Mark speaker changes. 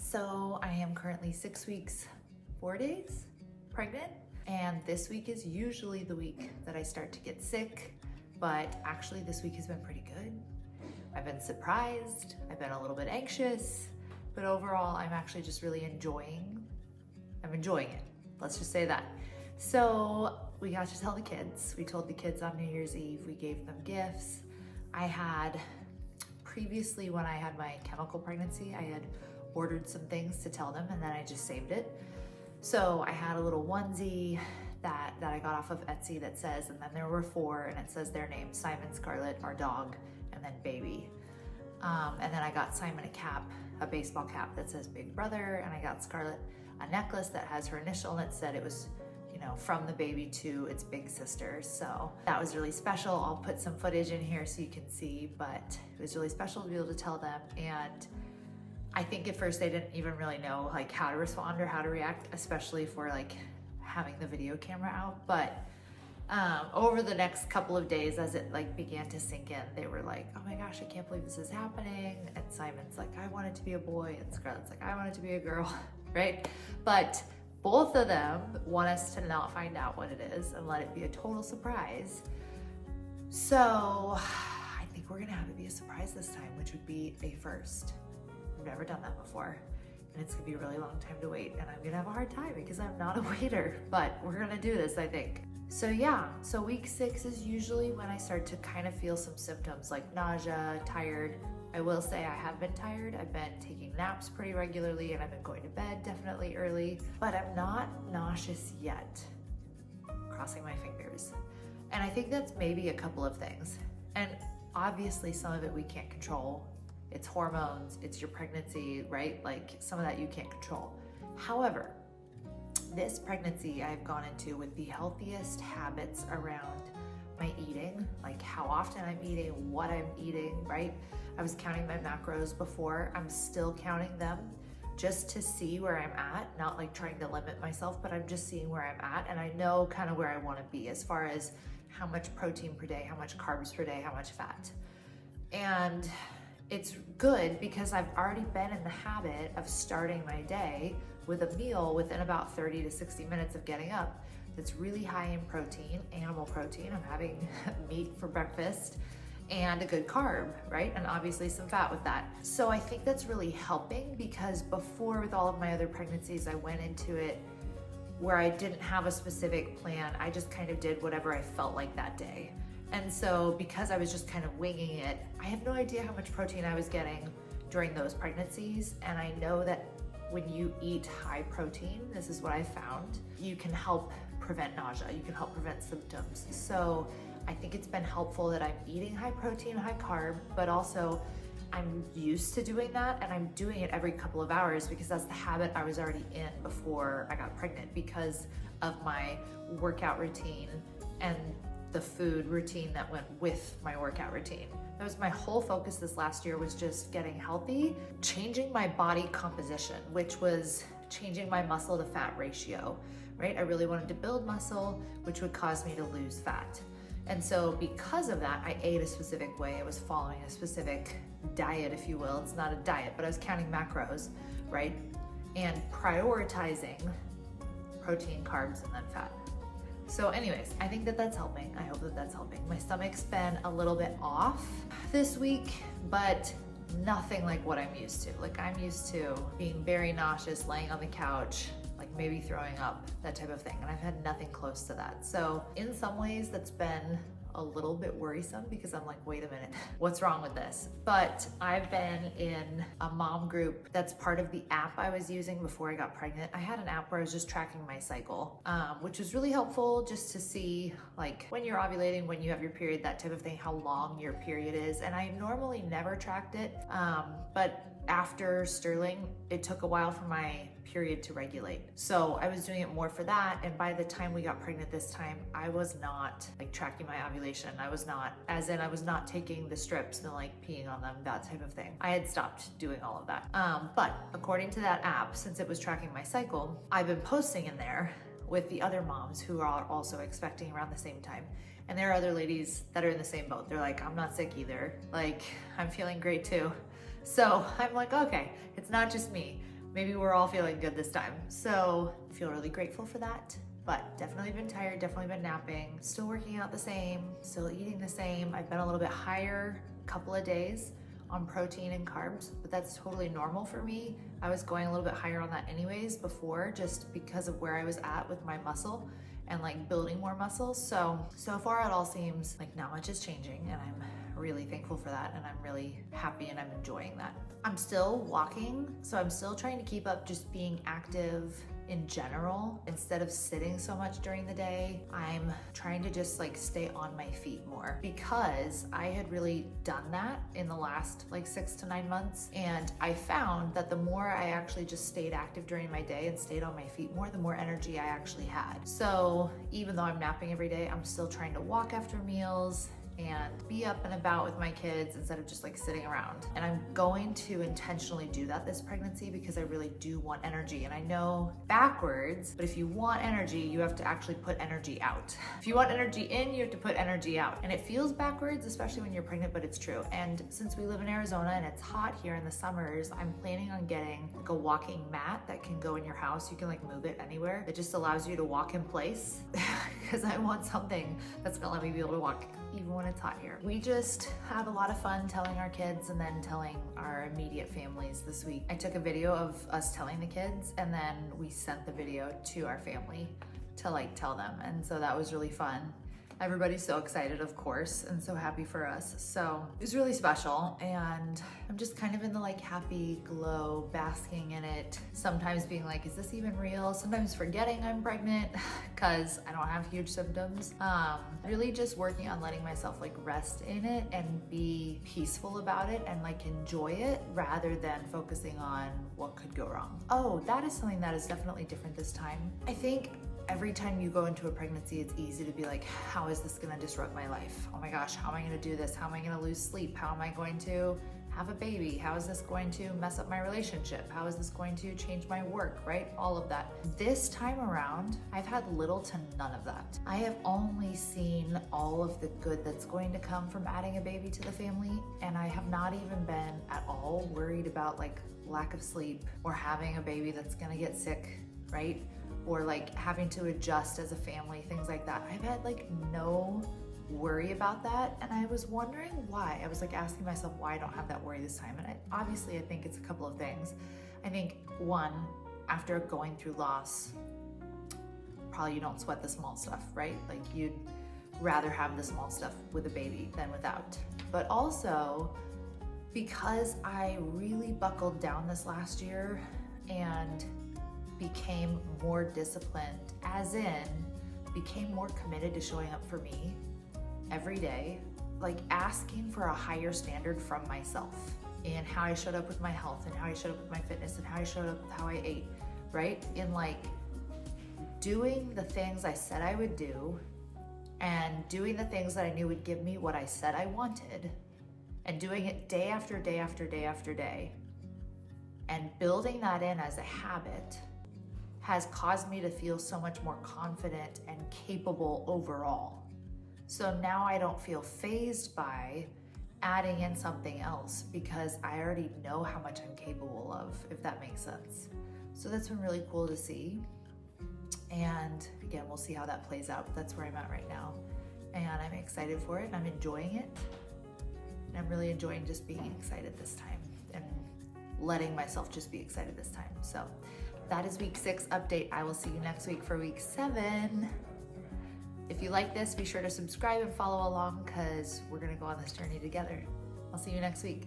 Speaker 1: So I am currently 6 weeks, 4 days pregnant. And this week is usually the week that I start to get sick, but actually this week has been pretty good. I've been surprised, I've been a little bit anxious, but overall I'm actually just really enjoying it. Let's just say that. So we got to tell the kids. We told the kids on New Year's Eve, we gave them gifts. I had previously, when I had my chemical pregnancy, I had ordered some things to tell them and then I just saved it. So I had a little onesie that I got off of Etsy that says, and then there were 4 and it says their names, Simon, Scarlett, our dog, and then baby. And then I got Simon a cap, a baseball cap that says Big Brother, and I got Scarlett a necklace that has her initial and it said it was, you know, from the baby to its big sister. So that was really special. I'll put some footage in here so you can see, but it was really special to be able to tell them. And I think at first they didn't even really know like how to respond or how to react, especially if we're like having the video camera out. But over the next couple of days, as it like began to sink in, they were like, oh my gosh, I can't believe this is happening. And Simon's like, I want it to be a boy. And Scarlett's like, I want it to be a girl, right? But both of them want us to not find out what it is and let it be a total surprise. So I think we're gonna have it be a surprise this time, which would be a first. I've never done that before. And it's gonna be a really long time to wait, and I'm gonna have a hard time because I'm not a waiter, but we're gonna do this, I think. So yeah, so week 6 is usually when I start to kind of feel some symptoms like nausea, tired. I will say I have been tired. I've been taking naps pretty regularly and I've been going to bed definitely early, but I'm not nauseous yet. Crossing my fingers. And I think that's maybe a couple of things. And obviously some of it we can't control. It's hormones, it's your pregnancy, right? Like some of that you can't control. However, this pregnancy I've gone into with the healthiest habits around my eating, like how often I'm eating, what I'm eating, right? I was counting my macros before. I'm still counting them just to see where I'm at, not like trying to limit myself, but I'm just seeing where I'm at. And I know kind of where I want to be as far as how much protein per day, how much carbs per day, how much fat. And it's good because I've already been in the habit of starting my day with a meal within about 30 to 60 minutes of getting up that's really high in protein, animal protein. I'm having meat for breakfast and a good carb, right? And obviously some fat with that. So I think that's really helping because before with all of my other pregnancies, I went into it where I didn't have a specific plan. I just kind of did whatever I felt like that day. And so because I was just kind of winging it, I have no idea how much protein I was getting during those pregnancies. And I know that when you eat high protein, this is what I found, you can help prevent nausea, you can help prevent symptoms. So I think it's been helpful that I'm eating high protein, high carb, but also I'm used to doing that and I'm doing it every couple of hours because that's the habit I was already in before I got pregnant because of my workout routine and the food routine that went with my workout routine. That was my whole focus this last year, was just getting healthy, changing my body composition, which was changing my muscle to fat ratio, right? I really wanted to build muscle, which would cause me to lose fat. And so because of that, I ate a specific way. I was following a specific diet, if you will. It's not a diet, but I was counting macros, right? And prioritizing protein, carbs, and then fat. So anyways, I think that that's helping. I hope that that's helping. My stomach's been a little bit off this week, but nothing like what I'm used to. Like I'm used to being very nauseous, laying on the couch, like maybe throwing up, that type of thing. And I've had nothing close to that. So in some ways that's been a little bit worrisome because I'm like, wait a minute, what's wrong with this? But I've been in a mom group that's part of the app I was using before I got pregnant. I had an app where I was just tracking my cycle, which was really helpful just to see like when you're ovulating, when you have your period, that type of thing, how long your period is. And I normally never tracked it, but after Sterling, it took a while for my period to regulate. So I was doing it more for that. And by the time we got pregnant this time, I was not like tracking my ovulation. I was not taking the strips and like peeing on them, that type of thing. I had stopped doing all of that. But according to that app, since it was tracking my cycle, I've been posting in there with the other moms who are also expecting around the same time. And there are other ladies that are in the same boat. They're like, I'm not sick either. Like, I'm feeling great too. So I'm like, okay, it's not just me. maybe we're all feeling good this time. So I feel really grateful for that. But definitely been tired, definitely been napping, still working out the same, still eating the same. I've been a little bit higher a couple of days on protein and carbs, but that's totally normal for me. I was going a little bit higher on that anyways before, just because of where I was at with my muscle and like building more muscle. So far it all seems like not much is changing, and I'm really thankful for that, and I'm really happy and I'm enjoying that. I'm still walking, so I'm still trying to keep up just being active in general. Instead of sitting so much during the day, I'm trying to just like stay on my feet more, because I had really done that in the last like 6 to 9 months. And I found that the more I actually just stayed active during my day and stayed on my feet more, the more energy I actually had. So even though I'm napping every day, I'm still trying to walk after meals and be up and about with my kids instead of just like sitting around. And I'm going to intentionally do that this pregnancy, because I really do want energy. And I know backwards, but if you want energy, you have to actually put energy out. If you want energy in, you have to put energy out. And it feels backwards, especially when you're pregnant, but it's true. And since we live in Arizona and it's hot here in the summers, I'm planning on getting like a walking mat that can go in your house. You can like move it anywhere. It just allows you to walk in place, because I want something that's gonna let me be able to walk even when it's hot here. We just have a lot of fun telling our kids and then telling our immediate families this week. I took a video of us telling the kids, and then we sent the video to our family to like tell them. And so that was really fun. Everybody's so excited, of course, and so happy for us. So it was really special, and I'm just kind of in the like happy glow, basking in it. Sometimes being like, is this even real? Sometimes forgetting I'm pregnant because I don't have huge symptoms. Really just working on letting myself like rest in it and be peaceful about it and like enjoy it, rather than focusing on what could go wrong. Oh, that is something that is definitely different this time. I think every time you go into a pregnancy, it's easy to be like, how is this gonna disrupt my life? Oh my gosh, how am I gonna do this? How am I gonna lose sleep? How am I going to have a baby? How is this going to mess up my relationship? How is this going to change my work, right? All of that. This time around, I've had little to none of that. I have only seen all of the good that's going to come from adding a baby to the family, and I have not even been at all worried about like lack of sleep or having a baby that's gonna get sick, right? Or like having to adjust as a family, things like that. I've had like no worry about that, and I was wondering why. I was like asking myself why I don't have that worry this time, and obviously I think it's a couple of things. I think one, after going through loss, probably you don't sweat the small stuff, right? Like you'd rather have the small stuff with a baby than without. But also because I really buckled down this last year and became more disciplined, as in became more committed to showing up for me every day, like asking for a higher standard from myself in how I showed up with my health and how I showed up with my fitness and how I showed up with how I ate, right? In like doing the things I said I would do and doing the things that I knew would give me what I said I wanted, and doing it day after day after day after day, and building that in as a habit has caused me to feel so much more confident and capable overall. So now I don't feel fazed by adding in something else, because I already know how much I'm capable of, if that makes sense. So that's been really cool to see. And again, we'll see how that plays out. That's where I'm at right now. And I'm excited for it. I'm enjoying it. And I'm really enjoying just being excited this time and letting myself just be excited this time. So that is week 6 update. I will see you next week for week 7. If you like this, be sure to subscribe and follow along, because we're gonna go on this journey together. I'll see you next week.